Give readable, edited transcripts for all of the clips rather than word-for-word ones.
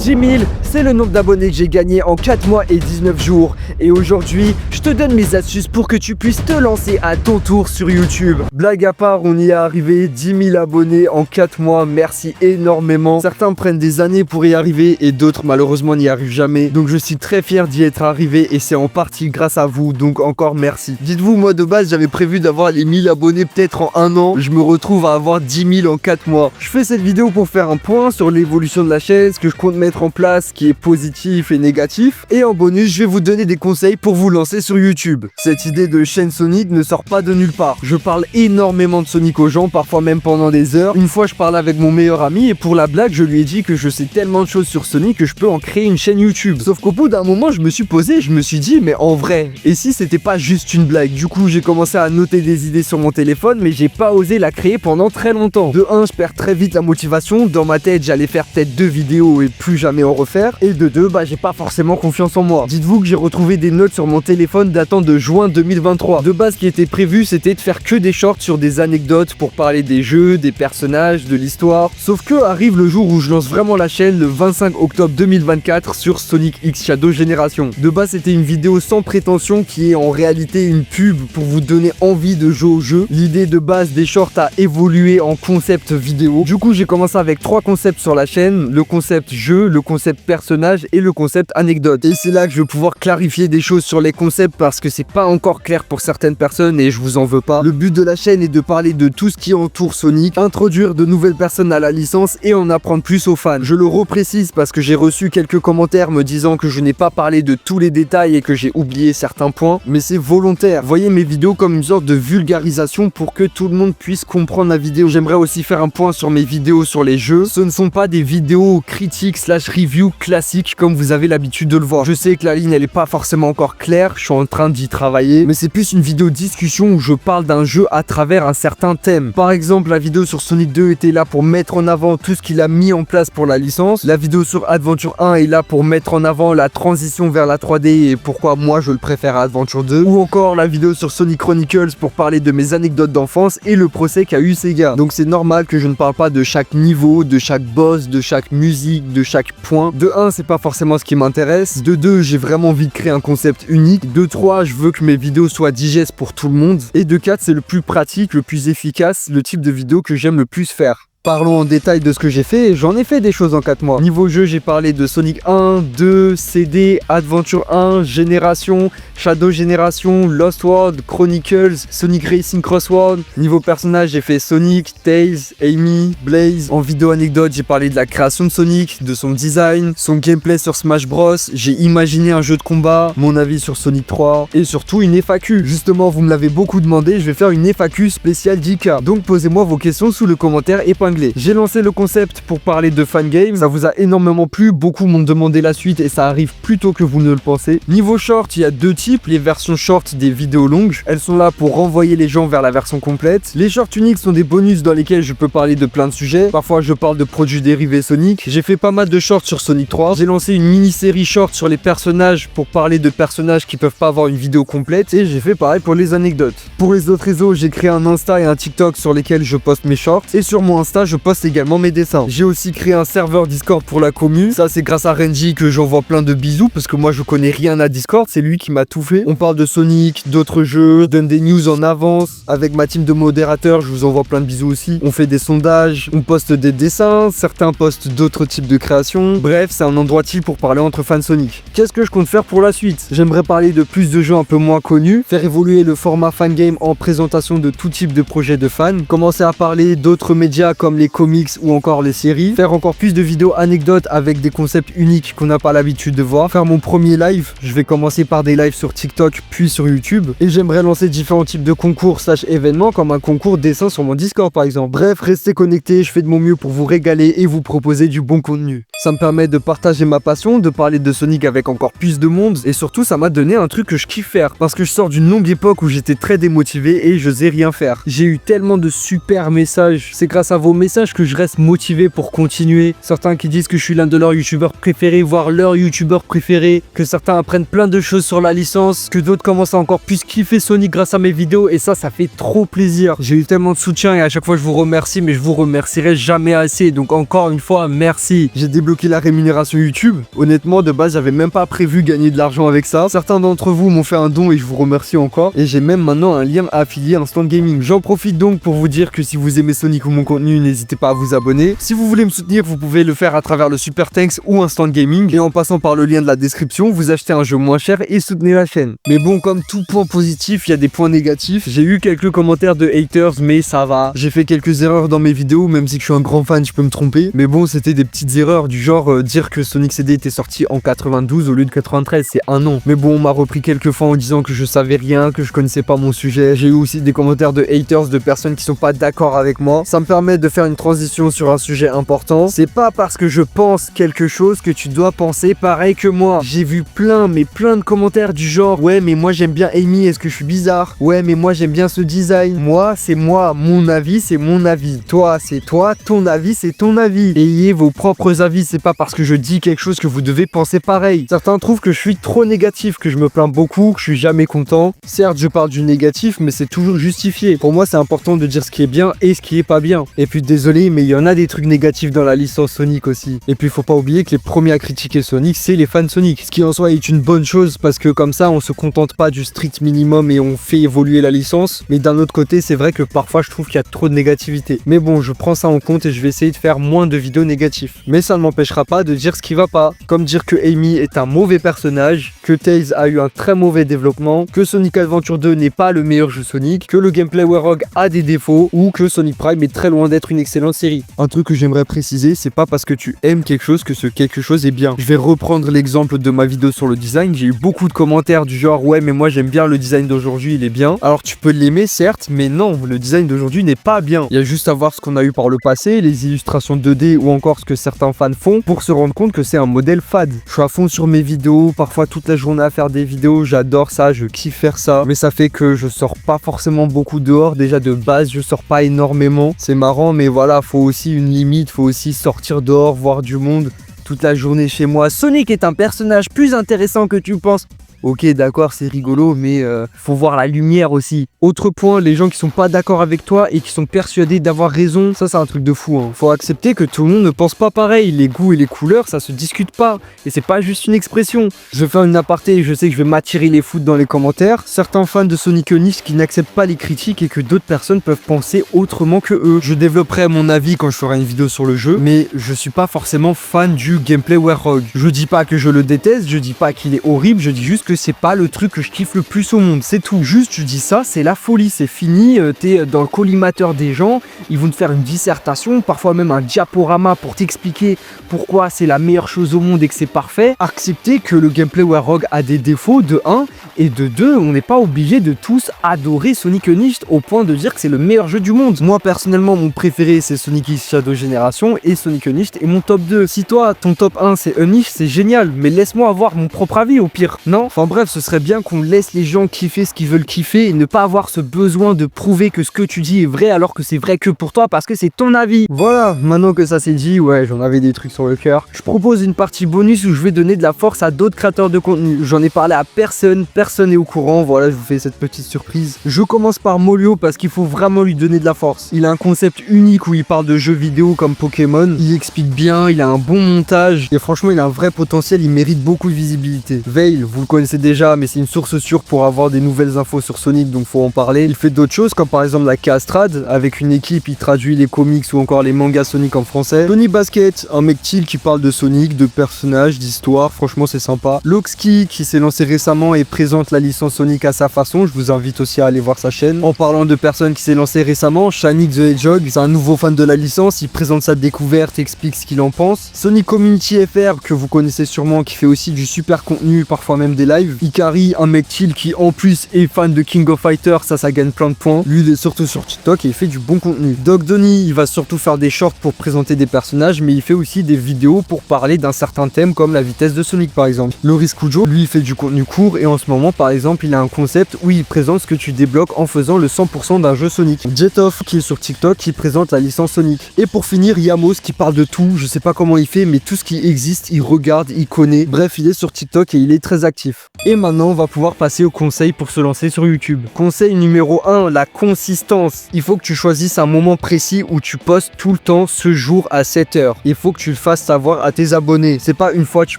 10 000, c'est le nombre d'abonnés que j'ai gagné en 4 mois et 19 jours. Et aujourd'hui, je te donne mes astuces pour que tu puisses te lancer à ton tour sur YouTube. Blague à part, on y est arrivé, 10 000 abonnés en 4 mois, merci énormément. Certains prennent des années pour y arriver et d'autres malheureusement n'y arrivent jamais. Donc je suis très fier d'y être arrivé et c'est en partie grâce à vous, donc encore merci. Dites-vous, moi de base j'avais prévu d'avoir les 1000 abonnés peut-être en 1 an. Je me retrouve à avoir 10 000 en 4 mois. Je fais cette vidéo pour faire un point sur l'évolution de la chaîne, ce que je compte mettre en place, qui est positif et négatif. Et en bonus, je vais vous donner des conseils pour vous lancer sur YouTube. Cette idée de chaîne Sonic ne sort pas de nulle part. Je parle énormément de Sonic aux gens, parfois même pendant des heures. Une fois, je parlais avec mon meilleur ami et pour la blague, je lui ai dit que je sais tellement de choses sur Sonic que je peux en créer une chaîne YouTube. Sauf qu'au bout d'un moment, je me suis posé et je me suis dit, mais en vrai, et si c'était pas juste une blague? Du coup, j'ai commencé à noter des idées sur mon téléphone, mais j'ai pas osé la créer pendant très longtemps. De 1, je perds très vite la motivation. Dans ma tête, j'allais faire peut-être 2 vidéos et plus jamais en refaire. Et de 2, j'ai pas forcément confiance en moi. Dites-vous que j'ai retrouvé des notes sur mon téléphone datant de juin 2023. De base, ce qui était prévu, c'était de faire que des shorts sur des anecdotes pour parler des jeux, des personnages, de l'histoire. Sauf que arrive le jour où je lance vraiment la chaîne, le 25 octobre 2024 sur Sonic X Shadow Generation. De base, c'était une vidéo sans prétention qui est en réalité une pub pour vous donner envie de jouer au jeu. L'idée de base des shorts a évolué en concept vidéo. Du coup, j'ai commencé avec 3 concepts sur la chaîne, le concept jeu, le concept personnage et le concept anecdote. Et c'est là que je vais pouvoir clarifier des choses sur les concepts parce que c'est pas encore clair pour certaines personnes et je vous en veux pas. Le but de la chaîne est de parler de tout ce qui entoure Sonic, introduire de nouvelles personnes à la licence et en apprendre plus aux fans. Je le reprécise parce que j'ai reçu quelques commentaires me disant que je n'ai pas parlé de tous les détails et que j'ai oublié certains points, mais c'est volontaire. Voyez mes vidéos comme une sorte de vulgarisation pour que tout le monde puisse comprendre la vidéo. J'aimerais aussi faire un point sur mes vidéos sur les jeux. Ce ne sont pas des vidéos critiques / review classiques comme vous avez l'habitude de le voir. Je sais que la ligne elle est pas forcément encore claire, je suis en train d'y travailler, mais c'est plus une vidéo discussion où je parle d'un jeu à travers un certain thème. Par exemple, la vidéo sur Sonic 2 était là pour mettre en avant tout ce qu'il a mis en place pour la licence. La vidéo sur Adventure 1 est là pour mettre en avant la transition vers la 3D et pourquoi moi je le préfère à Adventure 2. Ou encore la vidéo sur Sonic Chronicles pour parler de mes anecdotes d'enfance et le procès qu'a eu Sega. Donc c'est normal que je ne parle pas de chaque niveau, de chaque boss, de chaque musique, de chaque point. De 1, c'est pas forcément ce qui m'intéresse. De 2, j'ai vraiment envie de créer un concept unique. De 3, je veux que mes vidéos soient digestes pour tout le monde. Et de 4, c'est le plus pratique, le plus efficace, le type de vidéo que j'aime le plus faire. Parlons en détail de ce que j'ai fait. J'en ai fait des choses en 4 mois. Niveau jeu, j'ai parlé de Sonic 1, 2, CD, Adventure 1, Génération, Shadow Génération, Lost World, Chronicles, Sonic Racing Crossworld. Niveau personnage, j'ai fait Sonic, Tails, Amy, Blaze. En vidéo anecdote, j'ai parlé de la création de Sonic, de son design, son gameplay sur Smash Bros. J'ai imaginé un jeu de combat, mon avis sur Sonic 3 et surtout une FAQ. Justement, vous me l'avez beaucoup demandé, je vais faire une FAQ spéciale 10K. Donc posez-moi vos questions sous le commentaire épinglé. J'ai lancé le concept pour parler de fangame, ça vous a énormément plu, beaucoup m'ont demandé la suite et ça arrive plus tôt que vous ne le pensez. Niveau short, il y a 2 types, les versions short des vidéos longues, elles sont là pour renvoyer les gens vers la version complète. Les shorts uniques sont des bonus dans lesquels je peux parler de plein de sujets, parfois je parle de produits dérivés Sonic. J'ai fait pas mal de shorts sur Sonic 3, j'ai lancé une mini-série short sur les personnages pour parler de personnages qui peuvent pas avoir une vidéo complète et j'ai fait pareil pour les anecdotes. Pour les autres réseaux, j'ai créé un Insta et un TikTok sur lesquels je poste mes shorts et sur mon Insta, je poste également mes dessins. J'ai aussi créé un serveur Discord pour la commu. Ça, c'est grâce à Renji que j'envoie plein de bisous parce que moi, je connais rien à Discord. C'est lui qui m'a tout fait. On parle de Sonic, d'autres jeux, je donne des news en avance. Avec ma team de modérateurs, je vous envoie plein de bisous aussi. On fait des sondages, on poste des dessins. Certains postent d'autres types de créations. Bref, c'est un endroit chill pour parler entre fans Sonic. Qu'est-ce que je compte faire pour la suite? J'aimerais parler de plus de jeux un peu moins connus, faire évoluer le format fangame en présentation de tout type de projets de fans, commencer à parler d'autres médias comme les comics ou encore les séries, faire encore plus de vidéos anecdotes avec des concepts uniques qu'on n'a pas l'habitude de voir, faire mon premier live, je vais commencer par des lives sur TikTok puis sur YouTube, et j'aimerais lancer différents types de concours / événements comme un concours dessin sur mon Discord par exemple. Bref, restez connectés, je fais de mon mieux pour vous régaler et vous proposer du bon contenu. Ça me permet de partager ma passion, de parler de Sonic avec encore plus de monde, et surtout ça m'a donné un truc que je kiffe faire, parce que je sors d'une longue époque où j'étais très démotivé et je n'osais rien faire. J'ai eu tellement de super messages, c'est grâce à vos message que je reste motivé pour continuer. Certains qui disent que je suis l'un de leurs youtubeurs préférés, voire leur youtubeur préféré, que certains apprennent plein de choses sur la licence, que d'autres commencent à encore plus kiffer Sonic grâce à mes vidéos, et ça fait trop plaisir. J'ai eu tellement de soutien et à chaque fois je vous remercie, mais je vous remercierai jamais assez, donc encore une fois merci. J'ai débloqué la rémunération YouTube. Honnêtement, de base j'avais même pas prévu gagner de l'argent avec ça. Certains d'entre vous m'ont fait un don et je vous remercie encore, et j'ai même maintenant un lien affilié à Instant Gaming. J'en profite donc pour vous dire que si vous aimez Sonic ou mon contenu, n'hésitez pas à vous abonner. Si vous voulez me soutenir, vous pouvez le faire à travers le Super Thanks ou Instant Gaming, et en passant par le lien de la description, vous achetez un jeu moins cher et soutenez la chaîne. Mais bon, comme tout point positif, il y a des points négatifs. J'ai eu quelques commentaires de haters, mais ça va. J'ai fait quelques erreurs dans mes vidéos, même si je suis un grand fan, je peux me tromper. Mais bon, c'était des petites erreurs du genre dire que Sonic CD était sorti en 92 au lieu de 93, c'est un an. Mais bon, on m'a repris quelques fois en disant que je savais rien, que je connaissais pas mon sujet. J'ai eu aussi des commentaires de haters, de personnes qui sont pas d'accord avec moi. Ça me permet de faire une transition sur un sujet important. C'est pas parce que je pense quelque chose que tu dois penser pareil que moi. J'ai vu plein de commentaires du genre ouais mais moi j'aime bien Amy, est-ce que je suis bizarre? Ouais mais moi j'aime bien ce design. Moi c'est moi, mon avis c'est mon avis. Toi c'est toi, ton avis c'est ton avis. Ayez vos propres avis, c'est pas parce que je dis quelque chose que vous devez penser pareil. Certains trouvent que je suis trop négatif, que je me plains beaucoup, que je suis jamais content. Certes je parle du négatif mais c'est toujours justifié. Pour moi c'est important de dire ce qui est bien et ce qui est pas bien. Et puis désolé mais il y en a des trucs négatifs dans la licence Sonic aussi. Et puis faut pas oublier que les premiers à critiquer Sonic c'est les fans Sonic. Ce qui en soi est une bonne chose parce que comme ça on se contente pas du strict minimum et on fait évoluer la licence. Mais d'un autre côté c'est vrai que parfois je trouve qu'il y a trop de négativité. Mais bon je prends ça en compte et je vais essayer de faire moins de vidéos négatives. Mais ça ne m'empêchera pas de dire ce qui va pas. Comme dire que Amy est un mauvais personnage, que Tails a eu un très mauvais développement, que Sonic Adventure 2 n'est pas le meilleur jeu Sonic, que le gameplay Warhog a des défauts ou que Sonic Prime est très loin d'être une excellente série. Un truc que j'aimerais préciser, c'est pas parce que tu aimes quelque chose que ce quelque chose est bien. Je vais reprendre l'exemple de ma vidéo sur le design. J'ai eu beaucoup de commentaires du genre ouais mais moi j'aime bien le design d'aujourd'hui, il est bien. Alors tu peux l'aimer certes, mais non, le design d'aujourd'hui n'est pas bien. Il y a juste à voir ce qu'on a eu par le passé, les illustrations 2D ou encore ce que certains fans font pour se rendre compte que c'est un modèle fade. Je suis à fond sur mes vidéos, parfois toute la journée à faire des vidéos, j'adore ça, je kiffe faire ça, mais ça fait que je sors pas forcément beaucoup dehors. Déjà de base je sors pas énormément, c'est marrant mais voilà, faut aussi une limite, faut aussi sortir dehors, voir du monde. Toute la journée chez moi. Sonic est un personnage plus intéressant que tu penses. Ok d'accord c'est rigolo mais faut voir la lumière aussi. Autre point, les gens qui sont pas d'accord avec toi et qui sont persuadés d'avoir raison, ça c'est un truc de fou hein. Faut accepter que tout le monde ne pense pas pareil, les goûts et les couleurs ça se discute pas et c'est pas juste une expression. Je vais faire une aparté et je sais que je vais m'attirer les foudres dans les commentaires. Certains fans de Sonic Unleashed qui n'acceptent pas les critiques et que d'autres personnes peuvent penser autrement que eux. Je développerai mon avis quand je ferai une vidéo sur le jeu, mais je suis pas forcément fan du gameplay Warhog. Je dis pas que je le déteste, je dis pas qu'il est horrible, je dis juste que c'est pas le truc que je kiffe le plus au monde, c'est tout. Juste je dis ça, c'est la folie, c'est fini, t'es dans le collimateur des gens, ils vont te faire une dissertation, parfois même un diaporama pour t'expliquer pourquoi c'est la meilleure chose au monde et que c'est parfait. Accepter que le gameplay Warhog a des défauts de 1 et de 2, on n'est pas obligé de tous adorer Sonic Unleashed au point de dire que c'est le meilleur jeu du monde. Moi personnellement mon préféré c'est Sonic X Shadow Generation et Sonic Unleashed est mon top 2. Si toi ton top 1 c'est Unleashed, c'est génial, mais laisse-moi avoir mon propre avis au pire, non? Enfin bref, ce serait bien qu'on laisse les gens kiffer ce qu'ils veulent kiffer et ne pas avoir ce besoin de prouver que ce que tu dis est vrai alors que c'est vrai que pour toi parce que c'est ton avis. Voilà, maintenant que ça c'est dit, ouais j'en avais des trucs sur le cœur. Je propose une partie bonus où je vais donner de la force à d'autres créateurs de contenu. J'en ai parlé à personne est au courant, voilà je vous fais cette petite surprise. Je commence par Molio parce qu'il faut vraiment lui donner de la force. Il a un concept unique où il parle de jeux vidéo comme Pokémon, il explique bien, il a un bon montage et franchement il a un vrai potentiel, il mérite beaucoup de visibilité. Veil, vous le connaissez déjà mais c'est une source sûre pour avoir des nouvelles infos sur Sonic donc faut en parler. Il fait d'autres choses comme par exemple la Castrad, avec une équipe il traduit les comics ou encore les mangas Sonic en français. Tony Basket, un mec chill qui parle de Sonic, de personnages, d'histoire, franchement c'est sympa. Loxki qui s'est lancé récemment et présente la licence Sonic à sa façon, je vous invite aussi à aller voir sa chaîne. En parlant de personnes qui s'est lancé récemment, Shanik the Hedgehog, c'est un nouveau fan de la licence, il présente sa découverte, explique ce qu'il en pense. Sonic Community FR que vous connaissez sûrement qui fait aussi du super contenu, parfois même des lives. live. Ikari, un mec chill qui en plus est fan de King of Fighters, ça gagne plein de points. Lui, il est surtout sur TikTok et il fait du bon contenu. Dog Donny, il va surtout faire des shorts pour présenter des personnages, mais il fait aussi des vidéos pour parler d'un certain thème comme la vitesse de Sonic par exemple. Loris Kujo, lui, il fait du contenu court et en ce moment, par exemple, il a un concept où il présente ce que tu débloques en faisant le 100% d'un jeu Sonic. Jetoff, qui est sur TikTok, qui présente la licence Sonic. Et pour finir, Yamos, qui parle de tout. Je sais pas comment il fait, mais tout ce qui existe, il regarde, il connaît. Bref, il est sur TikTok et il est très actif. Et maintenant, on va pouvoir passer au conseil pour se lancer sur YouTube. Conseil numéro 1, la consistance. Il faut que tu choisisses un moment précis où tu postes tout le temps ce jour à 7h. Il faut que tu le fasses savoir à tes abonnés. C'est pas une fois tu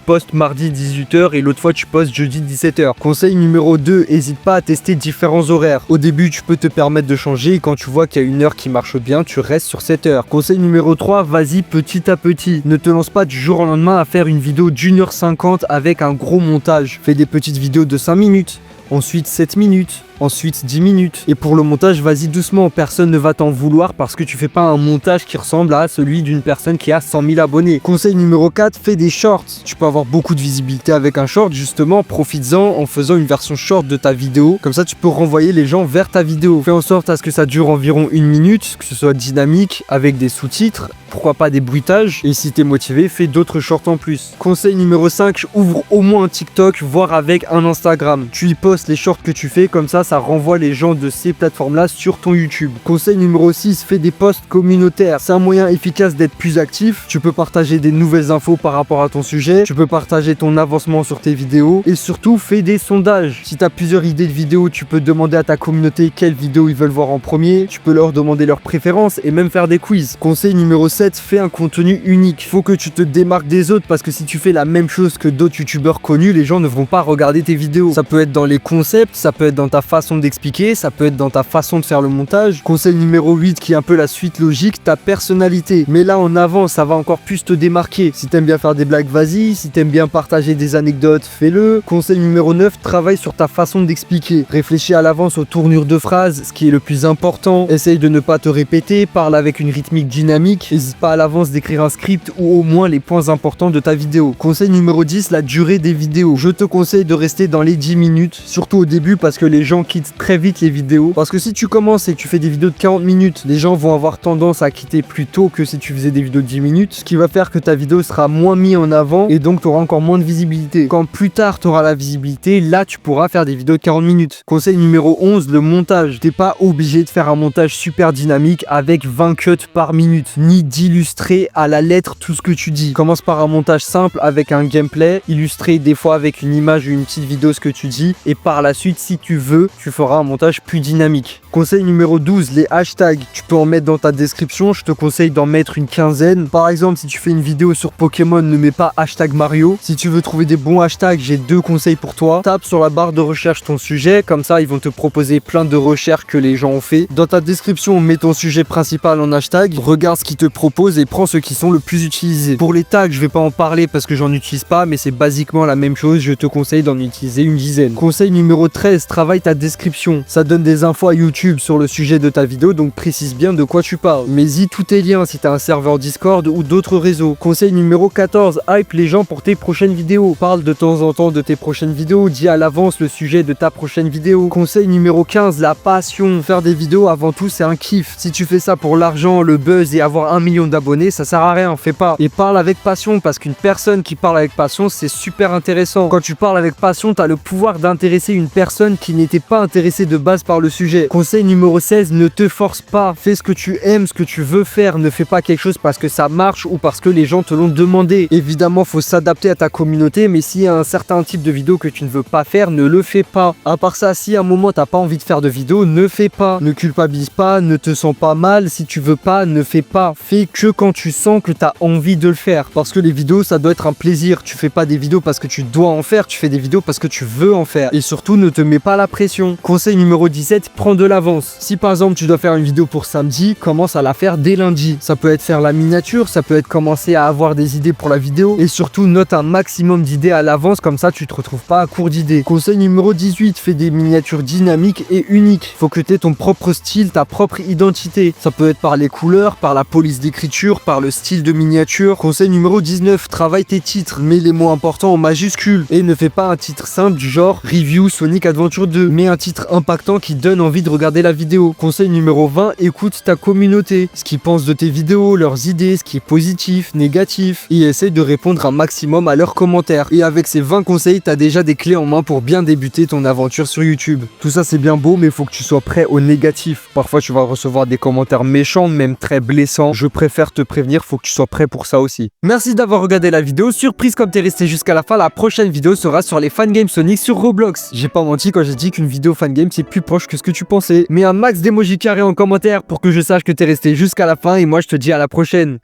postes mardi 18h et l'autre fois tu postes jeudi 17h. Conseil numéro 2, n'hésite pas à tester différents horaires. Au début, tu peux te permettre de changer et quand tu vois qu'il y a une heure qui marche bien, tu restes sur cette heure. Conseil numéro 3, vas-y petit à petit. Ne te lance pas du jour au lendemain à faire une vidéo d'1h50 avec un gros montage. Fais des petites vidéos de 5 minutes, ensuite 7 minutes, ensuite 10 minutes. Et pour le montage, vas-y doucement, personne ne va t'en vouloir parce que tu fais pas un montage qui ressemble à celui d'une personne qui a 100 000 abonnés. Conseil numéro 4, fais des shorts. Tu peux avoir beaucoup de visibilité avec un short, justement, profites-en en faisant une version short de ta vidéo. Comme ça, tu peux renvoyer les gens vers ta vidéo. Fais en sorte à ce que ça dure environ 1 minute, que ce soit dynamique, avec des sous-titres, pourquoi pas des bruitages. Et si t'es motivé, fais d'autres shorts en plus. Conseil numéro 5, ouvre au moins un TikTok, voire avec un Instagram. Tu y postes les shorts que tu fais, comme ça renvoie les gens de ces plateformes-là sur ton YouTube. Conseil numéro 6, fais des posts communautaires. C'est un moyen efficace d'être plus actif. Tu peux partager des nouvelles infos par rapport à ton sujet. Tu peux partager ton avancement sur tes vidéos. Et surtout, fais des sondages. Si tu as plusieurs idées de vidéos, tu peux demander à ta communauté quelle vidéo ils veulent voir en premier. Tu peux leur demander leurs préférences et même faire des quiz. Conseil numéro 7, fais un contenu unique. Faut que tu te démarques des autres parce que si tu fais la même chose que d'autres youtubeurs connus, les gens ne vont pas regarder tes vidéos. Ça peut être dans les concepts, ça peut être dans ta façon d'expliquer, ça peut être dans ta façon de faire le montage. Conseil numéro 8 qui est un peu la suite logique, ta personnalité. Mais là en avant, ça va encore plus te démarquer. Si t'aimes bien faire des blagues, vas-y. Si t'aimes bien partager des anecdotes, fais-le. Conseil numéro 9, travaille sur ta façon d'expliquer. Réfléchis à l'avance aux tournures de phrases, ce qui est le plus important. Essaye de ne pas te répéter, parle avec une rythmique dynamique. N'hésite pas à l'avance d'écrire un script ou au moins les points importants de ta vidéo. Conseil numéro 10, la durée des vidéos. Je te conseille de rester dans les 10 minutes, surtout au début parce que les gens quittent très vite les vidéos. Parce que si tu commences et que tu fais des vidéos de 40 minutes, les gens vont avoir tendance à quitter plus tôt que si tu faisais des vidéos de 10 minutes, ce qui va faire que ta vidéo sera moins mise en avant et donc tu auras encore moins de visibilité. Quand plus tard tu auras la visibilité, là tu pourras faire des vidéos de 40 minutes. Conseil numéro 11, le montage. T'es pas obligé de faire un montage super dynamique avec 20 cuts par minute, ni d'illustrer à la lettre tout ce que tu dis. Commence par un montage simple avec un gameplay, illustré des fois avec une image ou une petite vidéo ce que tu dis et par la suite si tu veux, tu feras un montage plus dynamique. Conseil numéro 12, les hashtags. Tu peux en mettre dans ta description, je te conseille d'en mettre une quinzaine. Par exemple, si tu fais une vidéo sur Pokémon, ne mets pas hashtag Mario. Si tu veux trouver des bons hashtags, j'ai 2 conseils pour toi. Tape sur la barre de recherche ton sujet, comme ça ils vont te proposer plein de recherches que les gens ont fait. Dans ta description, mets ton sujet principal en hashtag, regarde ce qu'ils te proposent et prends ceux qui sont le plus utilisés. Pour les tags, je vais pas en parler parce que j'en utilise pas, mais c'est basiquement la même chose, je te conseille d'en utiliser une dizaine. Conseil numéro 13, travaille ta description. Ça donne des infos à YouTube sur le sujet de ta vidéo, donc précise bien de quoi tu parles. Mets-y tous tes liens si tu as un serveur Discord ou d'autres réseaux. Conseil numéro 14, hype les gens pour tes prochaines vidéos. Parle de temps en temps de tes prochaines vidéos, dis à l'avance le sujet de ta prochaine vidéo. Conseil numéro 15, la passion. Faire des vidéos avant tout c'est un kiff. Si tu fais ça pour l'argent, le buzz et avoir 1 million d'abonnés, ça sert à rien, fais pas. Et parle avec passion parce qu'une personne qui parle avec passion c'est super intéressant. Quand tu parles avec passion, tu as le pouvoir d'intéresser une personne qui n'était pas intéressée de base par le sujet. Conseil numéro 16, ne te force pas. Fais ce que tu aimes, ce que tu veux faire. Ne fais pas quelque chose parce que ça marche ou parce que les gens te l'ont demandé. Évidemment, faut s'adapter à ta communauté, mais s'il y a un certain type de vidéo que tu ne veux pas faire, ne le fais pas. À part ça, si à un moment t'as pas envie de faire de vidéo, ne fais pas. Ne culpabilise pas, ne te sens pas mal. Si tu veux pas, ne fais pas. Fais que quand tu sens que t'as envie de le faire. Parce que les vidéos, ça doit être un plaisir. Tu fais pas des vidéos parce que tu dois en faire, tu fais des vidéos parce que tu veux en faire. Et surtout, ne te mets pas la pression. planification. Conseil numéro 17, prends de l'avance. Si par exemple tu dois faire une vidéo pour samedi, commence à la faire dès lundi. Ça peut être faire la miniature, ça peut être commencer à avoir des idées pour la vidéo et surtout note un maximum d'idées à l'avance, comme ça tu te retrouves pas à court d'idées. Conseil numéro 18, fais des miniatures dynamiques et uniques. Faut que tu aies ton propre style, ta propre identité. Ça peut être par les couleurs, par la police d'écriture, par le style de miniature. Conseil numéro 19, travaille tes titres, mets les mots importants en majuscules et ne fais pas un titre simple du genre Review Sonic Adventure 2, mais un titre impactant qui donne envie de regarder la vidéo. Conseil numéro 20, écoute ta communauté, ce qu'ils pensent de tes vidéos, leurs idées, ce qui est positif, négatif, et essaye de répondre un maximum à leurs commentaires. Et avec ces 20 conseils, t'as déjà des clés en main pour bien débuter ton aventure sur YouTube. Tout ça c'est bien beau, mais il faut que tu sois prêt au négatif. Parfois tu vas recevoir des commentaires méchants, même très blessants. Je préfère te prévenir, faut que tu sois prêt pour ça aussi. Merci d'avoir regardé la vidéo. Surprise, comme t'es resté jusqu'à la fin, la prochaine vidéo sera sur les fangames Sonic sur Roblox. J'ai pas menti quand j'ai dit qu'une vidéo fangame c'est plus proche que ce que tu pensais. Mets un max d'emoji carré en commentaire pour que je sache que t'es resté jusqu'à la fin et moi je te dis à la prochaine.